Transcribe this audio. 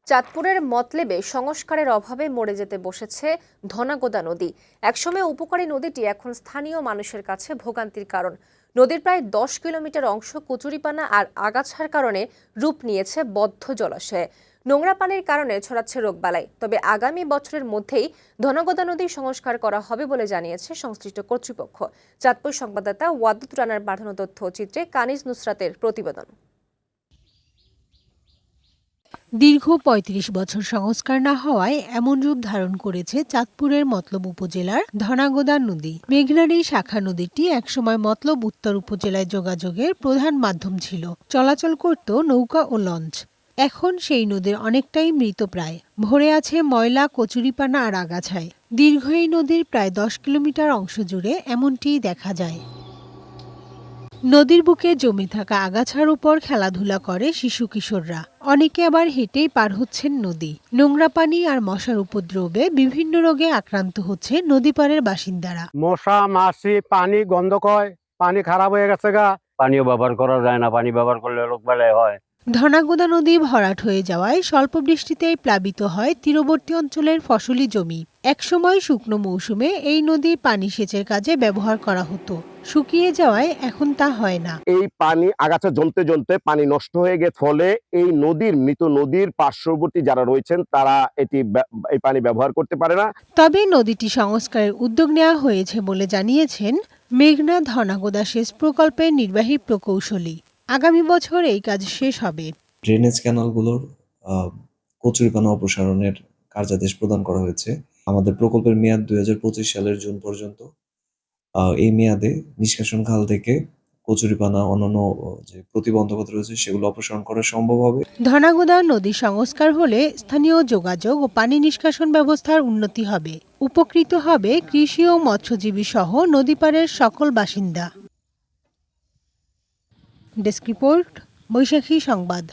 চাঁদপুরের মতলেবে সংস্কারের অভাবে মরে যেতে বসেছে ধনাগোদা নদী। একসময় উপকারী নদীটি এখন স্থানীয় মানুষের কাছে ভোগান্তির কারণ। নদীর প্রায় ১০ কিলোমিটার অংশ কচুরিপানা আর আগাছার কারণে রূপ নিয়েছে বদ্ধ জলাশয়ে। নোংরা পানির কারণে ছড়াচ্ছে রোগবালাই। তবে আগামী বছরের মধ্যেই ধনাগোদা নদী সংস্কার করা হবে বলে জানিয়েছে সংশ্লিষ্ট কর্তৃপক্ষ। চাঁদপুর সংবাদদাতা ওয়াদুদ রানার পাঠানো তথ্যচিত্রে কানিজ নুসরাতের প্রতিবেদন। দীর্ঘ ৩৫ বছর সংস্কার না হওয়ায় এমন রূপ ধারণ করেছে চাঁদপুরের মতলব উপজেলার ধনাগোদা নদী। মেঘনার এই শাখা নদীটি একসময় মতলব উত্তর উপজেলায় যোগাযোগের প্রধান মাধ্যম ছিল। চলাচল করত নৌকা ও লঞ্চ। এখন সেই নদীর অনেকটাই মৃতপ্রায়, ভরে আছে ময়লা, কচুরিপানা আর আগাছায়। দীর্ঘ এই নদীর প্রায় ১০ কিলোমিটার অংশ জুড়ে এমনটিই দেখা যায়। নদীর বুকে জমে থাকা আগাছার উপর খেলাধুলা করে শিশু কিশোররা। অনেকে আবার হেঁটেই পার হচ্ছেন নদী। নোংরা পানি আর মশার উপদ্রবে বিভিন্ন রোগে আক্রান্ত হচ্ছে নদী পাড়ের বাসিন্দারা। মশা, মাছি, পানি গন্ধকয়, পানি খারাপ হয়ে গেছে গা। পানিও ব্যবহার করা যায় না, পানি ব্যবহার করলে রোগবালাই হয়। ধনাগোদা নদী ভরাট হয়ে যাওয়ায় স্বল্প বৃষ্টিতেই প্লাবিত হয় তীরবর্তী অঞ্চলের ফসলি জমি। একসময় শুকনো মৌসুমে এই নদী পানি সেচের কাজে ব্যবহার করা হতো। শুকিয়ে যাওয়ায় এখন তা হয় না। এই পানি আগাছা জমতে জমতে পানি নষ্ট হয়ে গেছে, ফলে এই মৃত নদীর পার্শ্ববর্তী যারা রয়েছেন তারা এই পানি ব্যবহার করতে পারে না। তবে নদীটি সংস্কারের উদ্যোগ নেওয়া হয়েছে বলে জানিয়েছেন মেঘনা ধনাগোদা সেচ প্রকল্পের নির্বাহী প্রকৌশলী। আগামী বছর এই কাজ শেষ হবে। ড্রেনেজ ক্যানালগুলোর কচুরিপানা অপসারণের কার্যাদেশ প্রদান করা হয়েছে। আমাদের প্রকল্পের মেয়াদ ২০২৫ সালের জুন পর্যন্ত। এই মেয়াদে নিষ্কাশন খাল থেকে কচুরিপানা অন্যান্য যে প্রতিবন্ধকতা রয়েছে সেগুলো অপসারণ করা সম্ভব হবে। ধনাগোদা নদী সংস্কার হলে স্থানীয় যোগাযোগ ও পানি নিষ্কাশন ব্যবস্থার উন্নতি হবে। উপকৃত হবে কৃষি ও মৎস্যজীবী সহ নদীপাড়ের সকল বাসিন্দা। ডেস্ক রিপোর্ট, বৈশাখী সংবাদ।